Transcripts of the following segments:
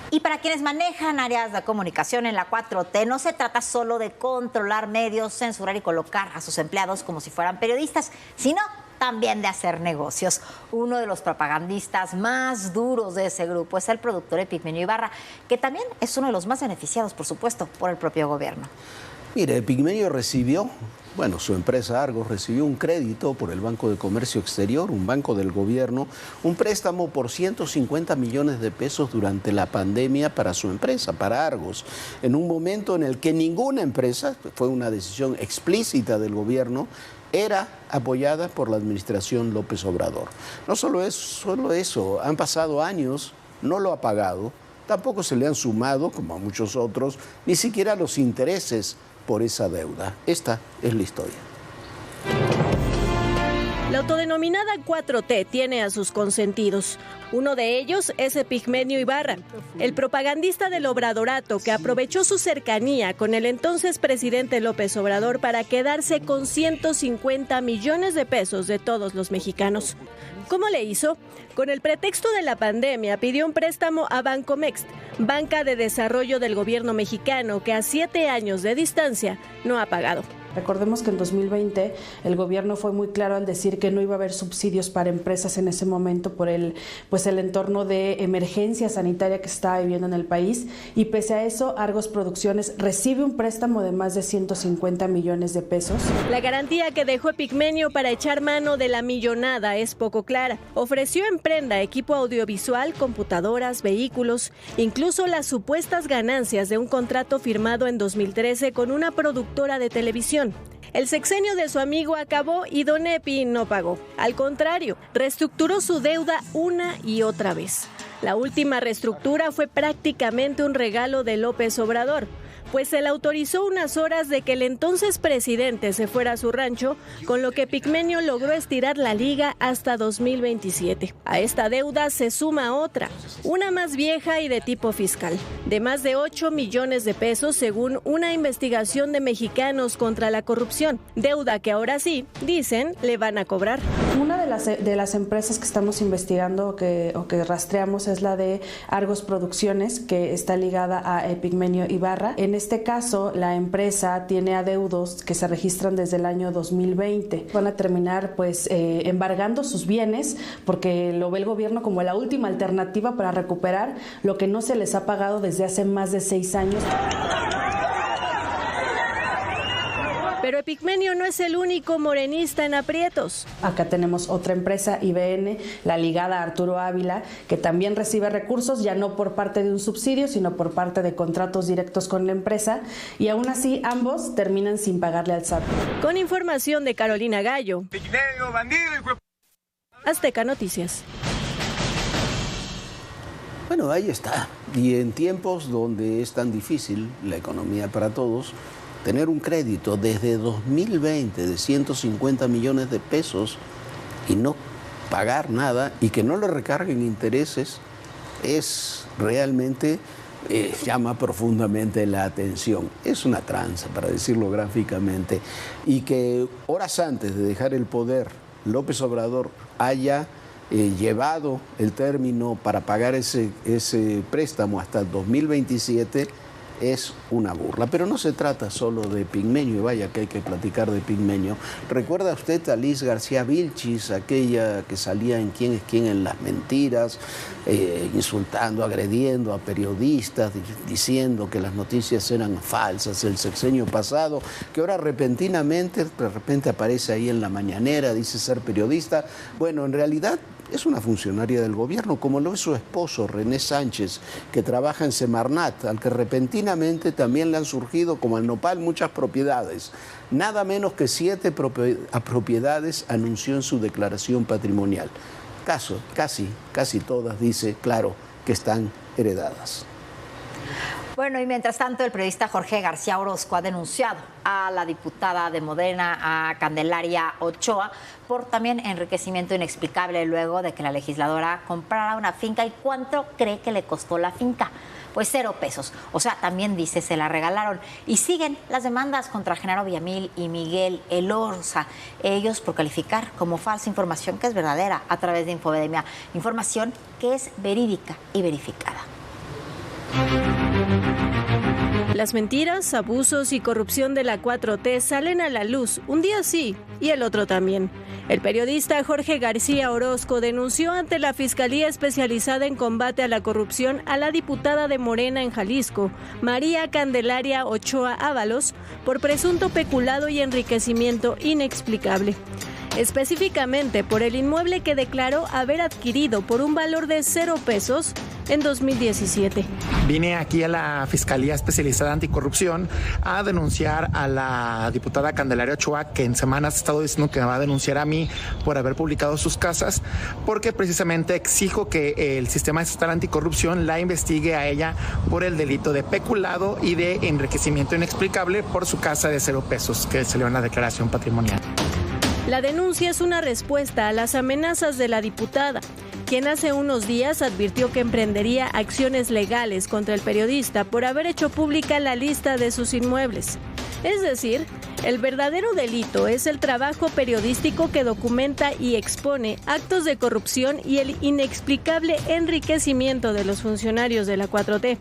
Y para quienes manejan áreas de comunicación en la 4T, no se trata solo de controlar medios, censurar y colocar a sus empleados como si fueran periodistas, sino también de hacer negocios. Uno de los propagandistas más duros de ese grupo es el productor Epigmenio Ibarra, que también es uno de los más beneficiados, por supuesto, por el propio gobierno. Mire, Epigmenio recibió, su empresa Argos recibió un crédito por el Banco de Comercio Exterior, un banco del gobierno, un préstamo por 150 millones de pesos durante la pandemia para su empresa, para Argos, en un momento en el que ninguna empresa, fue una decisión explícita del gobierno, era apoyada por la administración López Obrador. No solo eso, han pasado años, no lo ha pagado, tampoco se le han sumado, como a muchos otros, ni siquiera los intereses por esa deuda. Esta es la historia. La autodenominada 4T tiene a sus consentidos. Uno de ellos es Epigmenio Ibarra, el propagandista del Obradorato que aprovechó su cercanía con el entonces presidente López Obrador para quedarse con 150 millones de pesos de todos los mexicanos. ¿Cómo le hizo? Con el pretexto de la pandemia pidió un préstamo a Bancomext, banca de desarrollo del gobierno mexicano que a 7 años de distancia no ha pagado. Recordemos que en 2020 el gobierno fue muy claro al decir que no iba a haber subsidios para empresas en ese momento por el entorno de emergencia sanitaria que se estaba viviendo en el país, y pese a eso Argos Producciones recibe un préstamo de más de 150 millones de pesos. La garantía que dejó Epigmenio para echar mano de la millonada es poco clara. Ofreció en prenda equipo audiovisual, computadoras, vehículos, incluso las supuestas ganancias de un contrato firmado en 2013 con una productora de televisión. El sexenio de su amigo acabó y don Epi no pagó. Al contrario, reestructuró su deuda una y otra vez. La última reestructura fue prácticamente un regalo de López Obrador, pues se le autorizó unas horas de que el entonces presidente se fuera a su rancho, con lo que Epigmenio logró estirar la liga hasta 2027. A esta deuda se suma otra, una más vieja y de tipo fiscal, de más de 8 millones de pesos según una investigación de Mexicanos contra la Corrupción, deuda que ahora sí, dicen, le van a cobrar. Una de las empresas que estamos investigando o que rastreamos es la de Argos Producciones, que está ligada a Epigmenio Ibarra. En este caso, la empresa tiene adeudos que se registran desde el año 2020. Van a terminar embargando sus bienes porque lo ve el gobierno como la última alternativa para recuperar lo que no se les ha pagado desde hace más de 6 años. Pero Epigmenio no es el único morenista en aprietos. Acá tenemos otra empresa, IBN, la ligada a Arturo Ávila, que también recibe recursos, ya no por parte de un subsidio, sino por parte de contratos directos con la empresa, y aún así ambos terminan sin pagarle al SAT. Con información de Carolina Gallo, Azteca Noticias. Bueno, ahí está. Y en tiempos donde es tan difícil la economía para todos, tener un crédito desde 2020 de 150 millones de pesos y no pagar nada y que no le recarguen intereses es realmente, llama profundamente la atención. Es una tranza, para decirlo gráficamente. Y que horas antes de dejar el poder, López Obrador haya llevado el término para pagar ese préstamo hasta el 2027, es una burla. Pero no se trata solo de Epigmenio, y vaya que hay que platicar de Epigmenio. ¿Recuerda usted a Liz García Vilchis, aquella que salía en Quién es quién en Las Mentiras, insultando, agrediendo a periodistas, diciendo que las noticias eran falsas el sexenio pasado, que ahora repentinamente, de repente aparece ahí en la mañanera, dice ser periodista? Bueno, en realidad es una funcionaria del gobierno, como lo es su esposo, René Sánchez, que trabaja en Semarnat, al que repentinamente también le han surgido, como al nopal, muchas propiedades. Nada menos que 7 propiedades anunció en su declaración patrimonial. Casi todas, dice, claro, que están heredadas. Bueno, y mientras tanto, el periodista Jorge García Orozco ha denunciado a la diputada de Morena, a Candelaria Ochoa, por también enriquecimiento inexplicable luego de que la legisladora comprara una finca. ¿Y cuánto cree que le costó la finca? Pues 0 pesos. O sea, también dice, se la regalaron. Y siguen las demandas contra Genaro Villamil y Miguel Elorza, ellos por calificar como falsa información que es verdadera a través de Infodemia, información que es verídica y verificada. Las mentiras, abusos y corrupción de la 4T salen a la luz, un día sí y el otro también. El periodista Jorge García Orozco denunció ante la Fiscalía Especializada en Combate a la Corrupción a la diputada de Morena en Jalisco, María Candelaria Ochoa Ábalos, por presunto peculado y enriquecimiento inexplicable. Específicamente por el inmueble que declaró haber adquirido por un valor de 0 pesos en 2017. Vine aquí a la Fiscalía Especializada Anticorrupción a denunciar a la diputada Candelaria Ochoa, que en semanas ha estado diciendo que me va a denunciar a mí por haber publicado sus casas, porque precisamente exijo que el Sistema Estatal Anticorrupción la investigue a ella por el delito de peculado y de enriquecimiento inexplicable por su casa de 0 pesos, que salió en la declaración patrimonial. La denuncia es una respuesta a las amenazas de la diputada, quien hace unos días advirtió que emprendería acciones legales contra el periodista por haber hecho pública la lista de sus inmuebles. Es decir, el verdadero delito es el trabajo periodístico que documenta y expone actos de corrupción y el inexplicable enriquecimiento de los funcionarios de la 4T.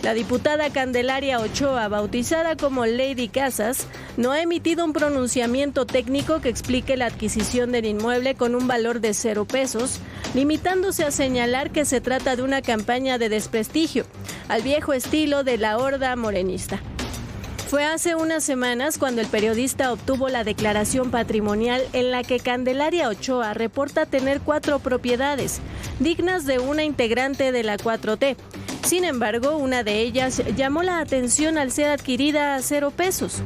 La diputada Candelaria Ochoa, bautizada como Lady Casas, no ha emitido un pronunciamiento técnico que explique la adquisición del inmueble con un valor de 0 pesos, limitándose a señalar que se trata de una campaña de desprestigio, al viejo estilo de la horda morenista. Fue hace unas semanas cuando el periodista obtuvo la declaración patrimonial en la que Candelaria Ochoa reporta tener 4 propiedades, dignas de una integrante de la 4T. Sin embargo, una de ellas llamó la atención al ser adquirida a 0 pesos.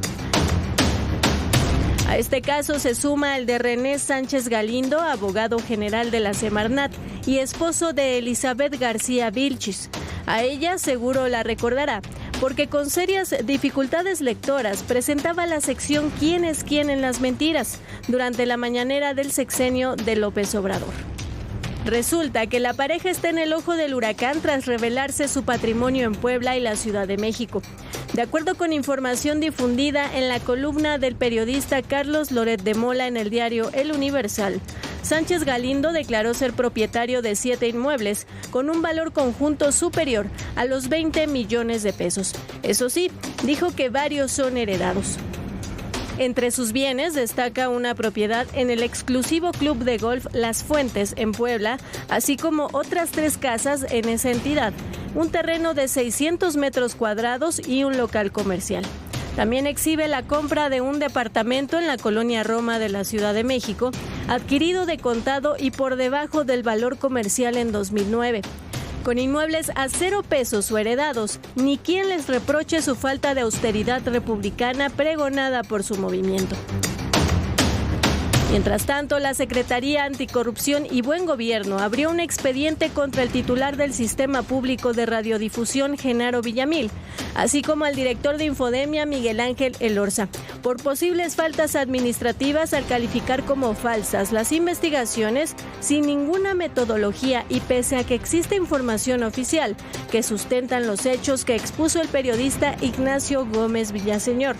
A este caso se suma el de René Sánchez Galindo, abogado general de la Semarnat y esposo de Elizabeth García Vilchis. A ella seguro la recordará, porque con serias dificultades lectoras presentaba la sección ¿Quién es quién en las mentiras? Durante la mañanera del sexenio de López Obrador. Resulta que la pareja está en el ojo del huracán tras revelarse su patrimonio en Puebla y la Ciudad de México. De acuerdo con información difundida en la columna del periodista Carlos Loret de Mola en el diario El Universal, Sánchez Galindo declaró ser propietario de 7 inmuebles con un valor conjunto superior a los 20 millones de pesos. Eso sí, dijo que varios son heredados. Entre sus bienes destaca una propiedad en el exclusivo club de golf Las Fuentes en Puebla, así como otras 3 casas en esa entidad, un terreno de 600 metros cuadrados y un local comercial. También exhibe la compra de un departamento en la colonia Roma de la Ciudad de México, adquirido de contado y por debajo del valor comercial en 2009. Con inmuebles a 0 pesos o heredados, ni quien les reproche su falta de austeridad republicana pregonada por su movimiento. Mientras tanto, la Secretaría Anticorrupción y Buen Gobierno abrió un expediente contra el titular del Sistema Público de Radiodifusión, Genaro Villamil, así como al director de Infodemia, Miguel Ángel Elorza, por posibles faltas administrativas al calificar como falsas las investigaciones sin ninguna metodología y pese a que existe información oficial que sustentan los hechos que expuso el periodista Ignacio Gómez Villaseñor.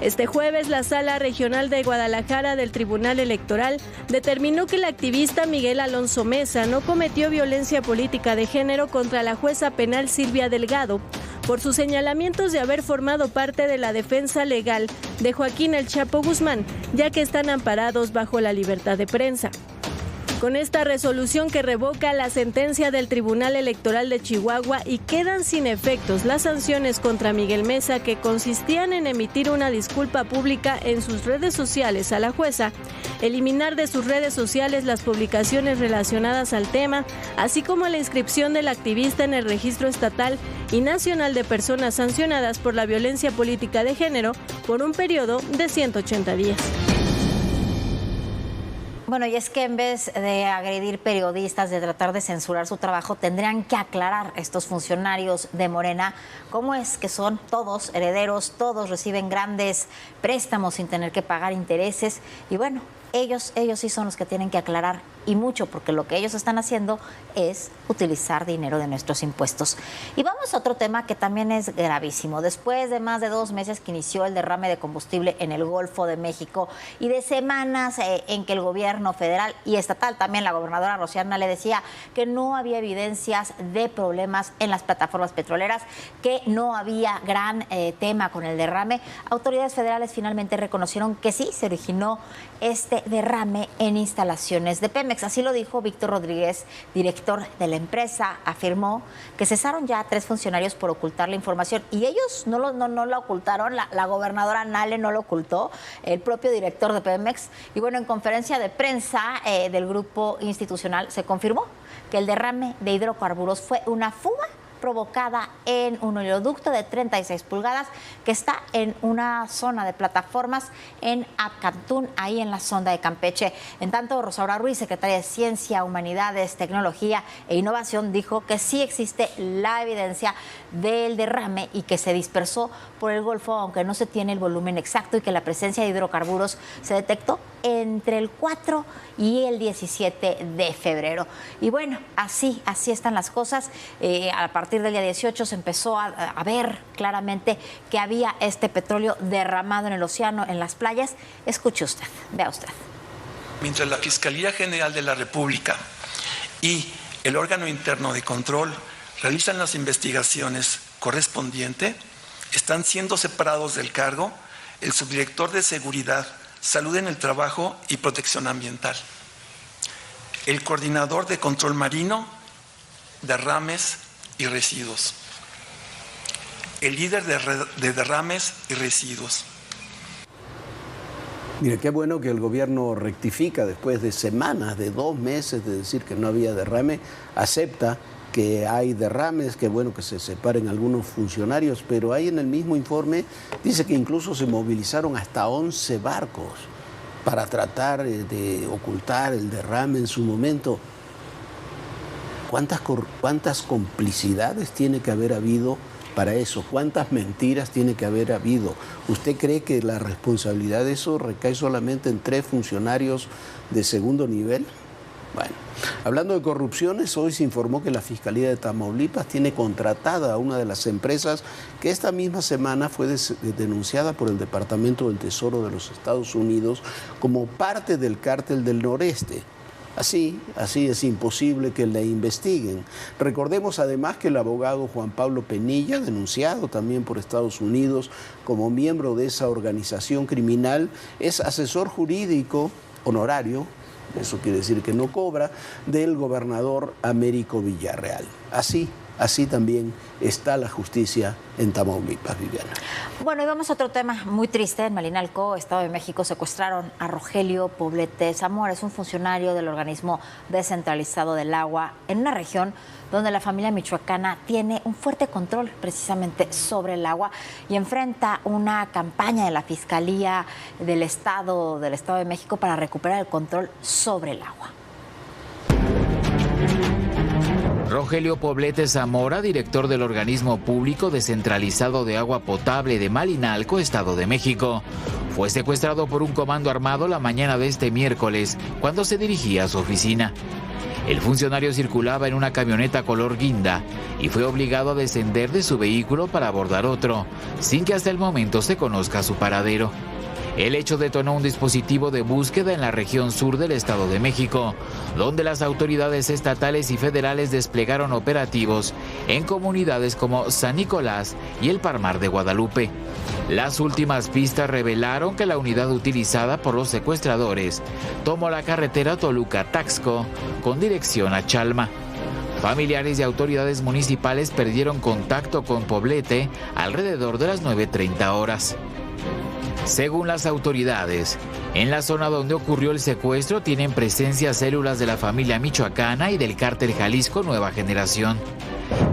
Este jueves, la Sala Regional de Guadalajara del Tribunal Electoral determinó que el activista Miguel Alonso Mesa no cometió violencia política de género contra la jueza penal Silvia Delgado por sus señalamientos de haber formado parte de la defensa legal de Joaquín El Chapo Guzmán, ya que están amparados bajo la libertad de prensa. Con esta resolución que revoca la sentencia del Tribunal Electoral de Chihuahua y quedan sin efectos las sanciones contra Miguel Mesa que consistían en emitir una disculpa pública en sus redes sociales a la jueza, eliminar de sus redes sociales las publicaciones relacionadas al tema, así como la inscripción del activista en el registro estatal y nacional de personas sancionadas por la violencia política de género por un periodo de 180 días. Bueno, y es que en vez de agredir periodistas, de tratar de censurar su trabajo, tendrían que aclarar estos funcionarios de Morena cómo es que son todos herederos, todos reciben grandes préstamos sin tener que pagar intereses y bueno, ellos sí son los que tienen que aclarar y mucho, porque lo que ellos están haciendo es utilizar dinero de nuestros impuestos. Y vamos a otro tema que también es gravísimo. Después de más de 2 meses que inició el derrame de combustible en el Golfo de México y de semanas en que el gobierno federal y estatal, también la gobernadora Rocío Nale decía que no había evidencias de problemas en las plataformas petroleras, que no había gran tema con el derrame, autoridades federales finalmente reconocieron que sí se originó este derrame en instalaciones de Pemex. Así lo dijo Víctor Rodríguez, director de la empresa. Afirmó que cesaron ya a 3 funcionarios por ocultar la información, y ellos no la ocultaron, la gobernadora Nale no lo ocultó, el propio director de Pemex. Y bueno, en conferencia de prensa del grupo institucional se confirmó que el derrame de hidrocarburos fue una fuga provocada en un oleoducto de 36 pulgadas que está en una zona de plataformas en Abcantún, ahí en la sonda de Campeche. En tanto, Rosaura Ruiz, secretaria de Ciencia, Humanidades, Tecnología e Innovación, dijo que sí existe la evidencia del derrame y que se dispersó por el Golfo, aunque no se tiene el volumen exacto, y que la presencia de hidrocarburos se detectó entre el 4 y el 17 de febrero. Y bueno, así están las cosas. A partir del día 18 se empezó a ver claramente que había este petróleo derramado en el océano, en las playas. Escuche usted, vea usted. Mientras la Fiscalía General de la República y el órgano interno de control realizan las investigaciones correspondientes, están siendo separados del cargo el subdirector de Seguridad, Salud en el Trabajo y Protección Ambiental, el coordinador de Control Marino, Derrames y Residuos, el líder de derrames y residuos. Mire, qué bueno que el gobierno rectifica después de semanas, de 2 meses de decir que no había derrame, acepta que hay derrames, que bueno que se separen algunos funcionarios, pero ahí en el mismo informe dice que incluso se movilizaron hasta 11 barcos para tratar de ocultar el derrame en su momento. ¿Cuántas complicidades tiene que haber habido para eso? ¿Cuántas mentiras tiene que haber habido? ¿Usted cree que la responsabilidad de eso recae solamente en 3 funcionarios de segundo nivel? Bueno, hablando de corrupciones, hoy se informó que la Fiscalía de Tamaulipas tiene contratada a una de las empresas que esta misma semana fue denunciada por el Departamento del Tesoro de los Estados Unidos como parte del Cártel del Noreste. Así es imposible que le investiguen. Recordemos además que el abogado Juan Pablo Penilla, denunciado también por Estados Unidos como miembro de esa organización criminal, es asesor jurídico honorario, eso quiere decir que no cobra, del gobernador Américo Villarreal. Así también está la justicia en Tamaulipas, Viviana. Bueno, y vamos a otro tema muy triste. En Malinalco, Estado de México, secuestraron a Rogelio Poblete Zamora. Es un funcionario del organismo descentralizado del agua en una región donde la familia michoacana tiene un fuerte control precisamente sobre el agua y enfrenta una campaña de la Fiscalía del Estado de México para recuperar el control sobre el agua. Rogelio Poblete Zamora, director del organismo público descentralizado de agua potable de Malinalco, Estado de México, fue secuestrado por un comando armado la mañana de este miércoles cuando se dirigía a su oficina. El funcionario circulaba en una camioneta color guinda y fue obligado a descender de su vehículo para abordar otro, sin que hasta el momento se conozca su paradero. El hecho detonó un dispositivo de búsqueda en la región sur del Estado de México, donde las autoridades estatales y federales desplegaron operativos en comunidades como San Nicolás y el Palmar de Guadalupe. Las últimas pistas revelaron que la unidad utilizada por los secuestradores tomó la carretera Toluca-Taxco con dirección a Chalma. Familiares y autoridades municipales perdieron contacto con Poblete alrededor de las 9:30 horas. Según las autoridades, en la zona donde ocurrió el secuestro tienen presencia células de la familia michoacana y del cártel Jalisco Nueva Generación.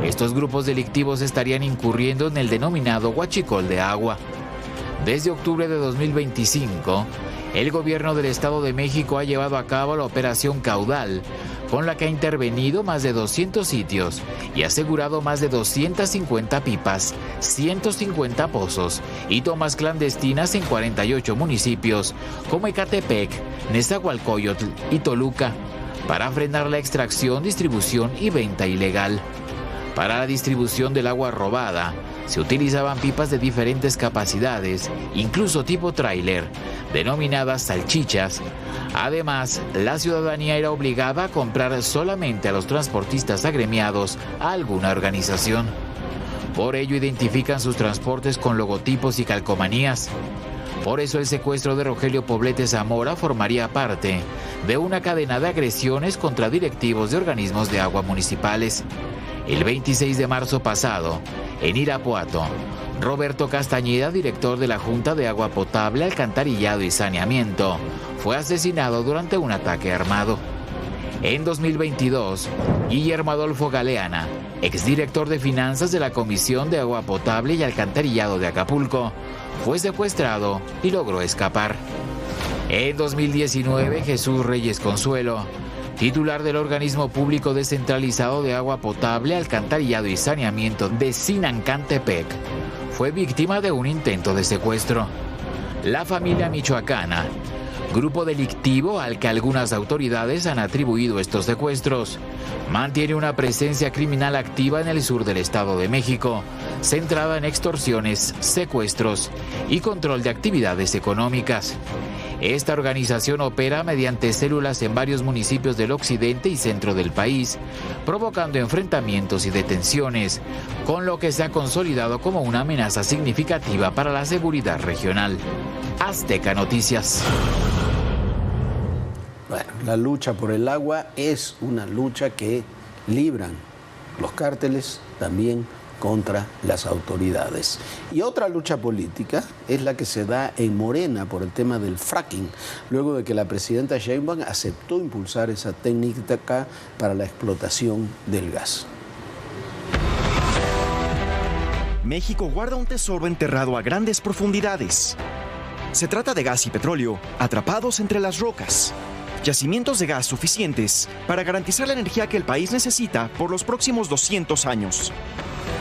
Estos grupos delictivos estarían incurriendo en el denominado huachicol de agua. Desde octubre de 2025, el gobierno del Estado de México ha llevado a cabo la Operación Caudal, con la que ha intervenido más de 200 sitios y asegurado más de 250 pipas, 150 pozos y tomas clandestinas en 48 municipios como Ecatepec, Nezahualcóyotl y Toluca. para frenar la extracción, distribución y venta ilegal. Para la distribución del agua robada, se utilizaban pipas de diferentes capacidades, incluso tipo tráiler, denominadas salchichas. Además, la ciudadanía era obligada a comprar solamente a los transportistas agremiados a alguna organización. Por ello identifican sus transportes con logotipos y calcomanías. Por eso el secuestro de Rogelio Poblete Zamora formaría parte de una cadena de agresiones contra directivos de organismos de agua municipales. El 26 de marzo pasado, en Irapuato, Roberto Castañeda, director de la Junta de Agua Potable, Alcantarillado y Saneamiento, fue asesinado durante un ataque armado. En 2022, Guillermo Adolfo Galeana, exdirector de Finanzas de la Comisión de Agua Potable y Alcantarillado de Acapulco, fue secuestrado y logró escapar. En 2019, Jesús Reyes Consuelo, titular del organismo público descentralizado de agua potable, alcantarillado y saneamiento de Sinancantepec, fue víctima de un intento de secuestro. La familia michoacana, grupo delictivo al que algunas autoridades han atribuido estos secuestros, mantiene una presencia criminal activa en el sur del Estado de México, centrada en extorsiones, secuestros y control de actividades económicas. Esta organización opera mediante células en varios municipios del occidente y centro del país, provocando enfrentamientos y detenciones, con lo que se ha consolidado como una amenaza significativa para la seguridad regional. Azteca Noticias. Bueno, la lucha por el agua es una lucha que libran los cárteles también contra las autoridades. Y otra lucha política es la que se da en Morena por el tema del fracking, luego de que la presidenta Sheinbaum aceptó impulsar esa técnica para la explotación del gas. México guarda un tesoro enterrado a grandes profundidades. Se trata de gas y petróleo atrapados entre las rocas. Yacimientos de gas suficientes para garantizar la energía que el país necesita por los próximos 200 años.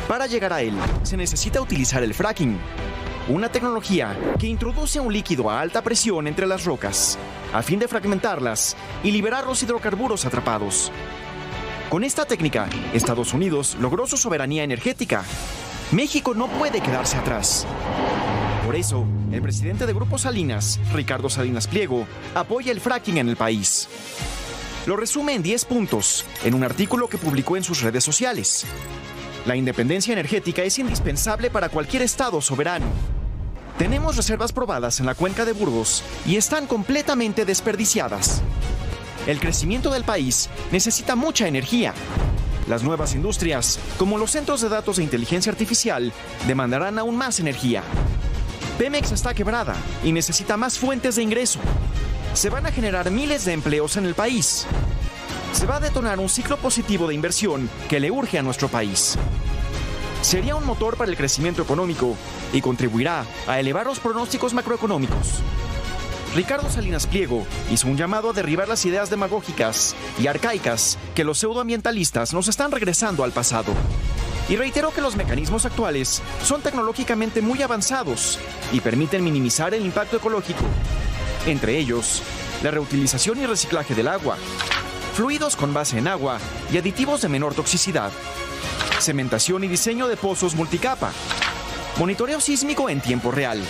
Para llegar a él, se necesita utilizar el fracking, una tecnología que introduce un líquido a alta presión entre las rocas, a fin de fragmentarlas y liberar los hidrocarburos atrapados. Con esta técnica, Estados Unidos logró su soberanía energética. México no puede quedarse atrás. Por eso, el presidente de Grupo Salinas, Ricardo Salinas Pliego, apoya el fracking en el país. Lo resume en 10 puntos, en un artículo que publicó en sus redes sociales. La independencia energética es indispensable para cualquier estado soberano. Tenemos reservas probadas en la cuenca de Burgos y están completamente desperdiciadas. El crecimiento del país necesita mucha energía. Las nuevas industrias, como los centros de datos de inteligencia artificial, demandarán aún más energía. Pemex está quebrada y necesita más fuentes de ingreso. Se van a generar miles de empleos en el país. Se va a detonar un ciclo positivo de inversión que le urge a nuestro país. Sería un motor para el crecimiento económico y contribuirá a elevar los pronósticos macroeconómicos. Ricardo Salinas Pliego hizo un llamado a derribar las ideas demagógicas y arcaicas que los pseudoambientalistas nos están regresando al pasado. Y reiteró que los mecanismos actuales son tecnológicamente muy avanzados y permiten minimizar el impacto ecológico. Entre ellos, la reutilización y reciclaje del agua, fluidos con base en agua y aditivos de menor toxicidad, cementación y diseño de pozos multicapa, monitoreo sísmico en tiempo real,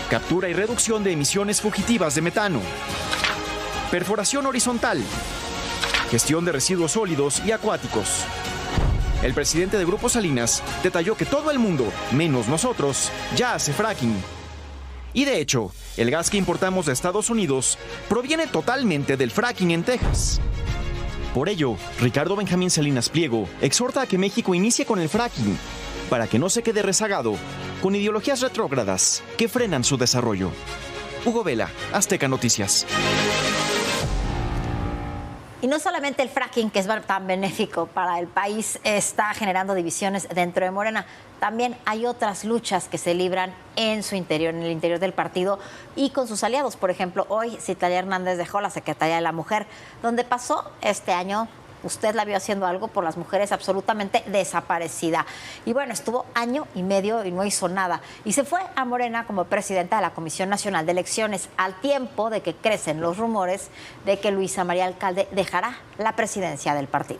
captura y reducción de emisiones fugitivas de metano, perforación horizontal, gestión de residuos sólidos y acuáticos. El presidente de Grupo Salinas detalló que todo el mundo, menos nosotros, ya hace fracking. Y de hecho, el gas que importamos de Estados Unidos proviene totalmente del fracking en Texas. Por ello, Ricardo Benjamín Salinas Pliego exhorta a que México inicie con el fracking, para que no se quede rezagado con ideologías retrógradas que frenan su desarrollo. Hugo Vela, Azteca Noticias. Y no solamente el fracking, que es tan benéfico para el país, está generando divisiones dentro de Morena. También hay otras luchas que se libran en su interior, en el interior del partido y con sus aliados. Por ejemplo, hoy Citlali Hernández dejó la Secretaría de la Mujer, donde pasó este año usted la vio haciendo algo por las mujeres, absolutamente desaparecida. Y bueno, estuvo año y medio y no hizo nada. Y se fue a Morena como presidenta de la Comisión Nacional de Elecciones, al tiempo de que crecen los rumores de que Luisa María Alcalde dejará la presidencia del partido.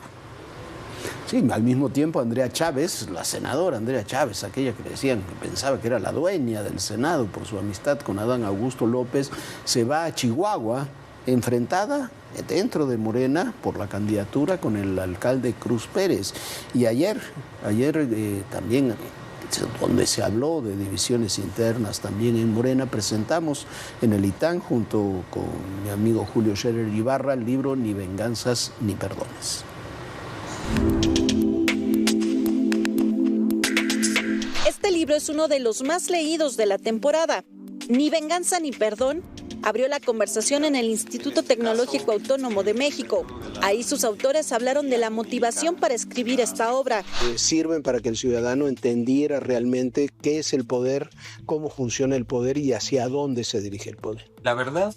Sí, al mismo tiempo Andrea Chávez, la senadora Andrea Chávez, aquella que decían que pensaba que era la dueña del Senado por su amistad con Adán Augusto López, se va a Chihuahua enfrentada dentro de Morena por la candidatura con el alcalde Cruz Pérez. Y ayer también, donde se habló de divisiones internas también en Morena, presentamos en el ITAN junto con mi amigo Julio Scherer Ibarra el libro Ni venganzas ni perdones. Este libro es uno de los más leídos de la temporada. Ni venganza ni perdón abrió la conversación en el Instituto Tecnológico Autónomo de México. Ahí sus autores hablaron de la motivación para escribir esta obra. Sirven para que el ciudadano entendiera realmente qué es el poder, cómo funciona el poder y hacia dónde se dirige el poder. La verdad,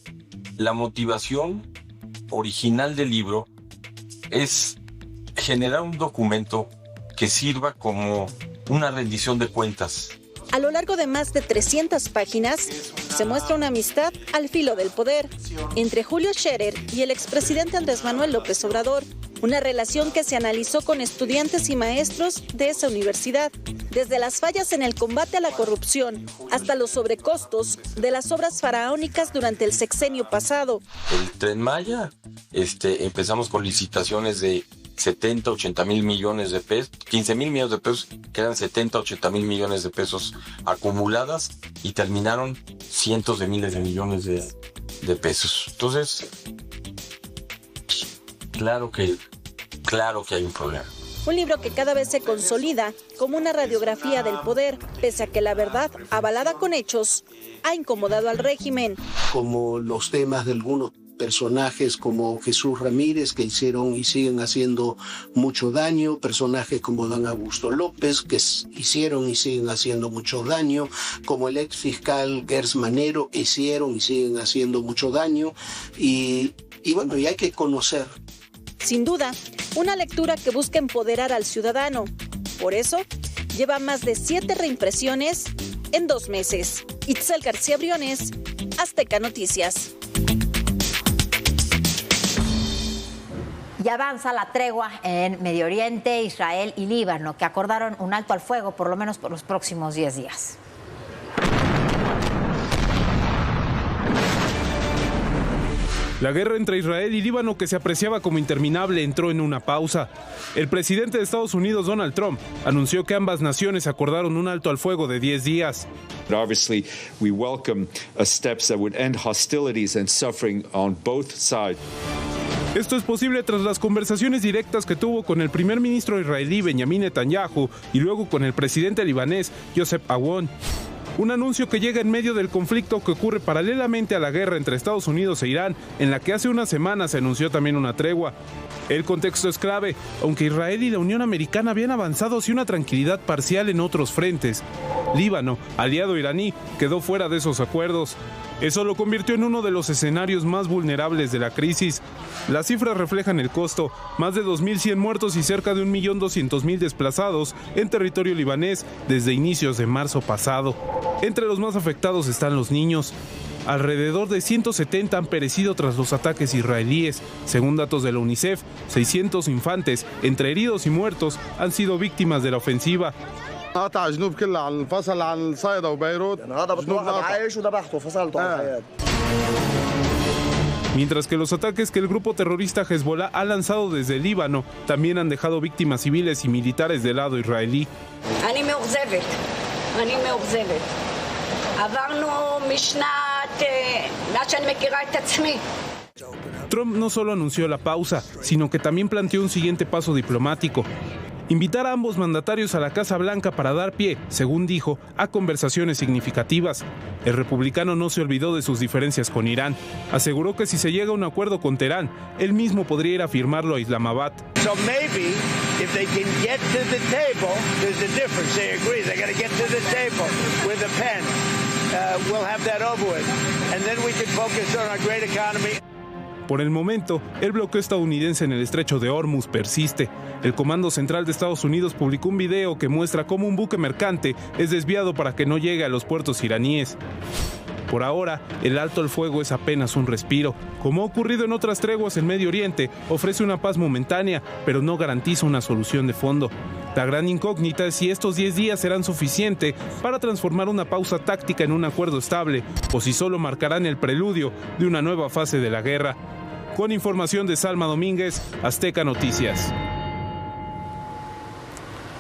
la motivación original del libro es generar un documento que sirva como una rendición de cuentas. A lo largo de más de 300 páginas, se muestra una amistad al filo del poder entre Julio Scherer y el expresidente Andrés Manuel López Obrador, una relación que se analizó con estudiantes y maestros de esa universidad, desde las fallas en el combate a la corrupción hasta los sobrecostos de las obras faraónicas durante el sexenio pasado. El Tren Maya, empezamos con licitaciones de 70, 80 mil millones de pesos, 15 mil millones de pesos, que eran 70, 80 mil millones de pesos acumuladas y terminaron cientos de miles de millones de pesos. Entonces, claro que hay un problema. Un libro que cada vez se consolida como una radiografía del poder, pese a que la verdad, avalada con hechos, ha incomodado al régimen. Como los temas de algunos personajes como Jesús Ramírez, que hicieron y siguen haciendo mucho daño, personajes como Adán Augusto López, que hicieron y siguen haciendo mucho daño, como el ex fiscal Gers Manero, que hicieron y siguen haciendo mucho daño, y bueno, y hay que conocer. Sin duda, una lectura que busca empoderar al ciudadano. Por eso, lleva más de 7 reimpresiones en 2 meses. Itzel García Briones, Azteca Noticias. Y avanza la tregua en Medio Oriente, Israel y Líbano, que acordaron un alto al fuego por lo menos por los próximos 10 días. La guerra entre Israel y Líbano, que se apreciaba como interminable, entró en una pausa. El presidente de Estados Unidos, Donald Trump, anunció que ambas naciones acordaron un alto al fuego de 10 días. Obviously, we welcome steps that would end hostilities and suffering on both sides. Esto es posible tras las conversaciones directas que tuvo con el primer ministro israelí Benjamin Netanyahu y luego con el presidente libanés Joseph Aoun. Un anuncio que llega en medio del conflicto que ocurre paralelamente a la guerra entre Estados Unidos e Irán, en la que hace unas semanas se anunció también una tregua. El contexto es clave, aunque Israel y la Unión Americana habían avanzado hacia una tranquilidad parcial en otros frentes. Líbano, aliado iraní, quedó fuera de esos acuerdos. Eso lo convirtió en uno de los escenarios más vulnerables de la crisis. Las cifras reflejan el costo, más de 2.100 muertos y cerca de 1.200.000 desplazados en territorio libanés desde inicios de marzo pasado. Entre los más afectados están los niños. Alrededor de 170 han perecido tras los ataques israelíes. Según datos de la UNICEF, 600 infantes, entre heridos y muertos, han sido víctimas de la ofensiva. Mientras que los ataques que el grupo terrorista Hezbollah ha lanzado desde el Líbano también han dejado víctimas civiles y militares del lado israelí. Trump no solo anunció la pausa, sino que también planteó un siguiente paso diplomático. Invitar a ambos mandatarios a la Casa Blanca para dar pie, según dijo, a conversaciones significativas. El republicano no se olvidó de sus diferencias con Irán. Aseguró que si se llega a un acuerdo con Teherán, él mismo podría ir a firmarlo a Islamabad. So maybe if they can get to the table, there's a difference. They agree they got to get to the table with a pen. We'll have that over with, and then we can focus on our great economy. Por el momento, el bloqueo estadounidense en el estrecho de Hormuz persiste. El Comando Central de Estados Unidos publicó un video que muestra cómo un buque mercante es desviado para que no llegue a los puertos iraníes. Por ahora, el alto al fuego es apenas un respiro. Como ha ocurrido en otras treguas en Medio Oriente, ofrece una paz momentánea, pero no garantiza una solución de fondo. La gran incógnita es si estos 10 días serán suficientes para transformar una pausa táctica en un acuerdo estable, o si solo marcarán el preludio de una nueva fase de la guerra. Con información de Salma Domínguez, Azteca Noticias.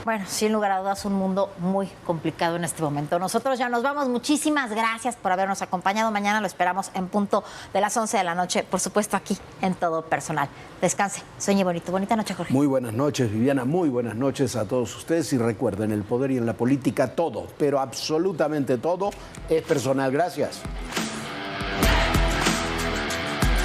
Bueno, sin lugar a dudas, un mundo muy complicado en este momento. Nosotros ya nos vamos. Muchísimas gracias por habernos acompañado. Mañana lo esperamos en punto de las 11 de la noche, por supuesto aquí en Todo Personal. Descanse, sueñe bonito. Bonita noche, Jorge. Muy buenas noches, Viviana. Muy buenas noches a todos ustedes. Y recuerden, en el poder y en la política todo, pero absolutamente todo es personal. Gracias.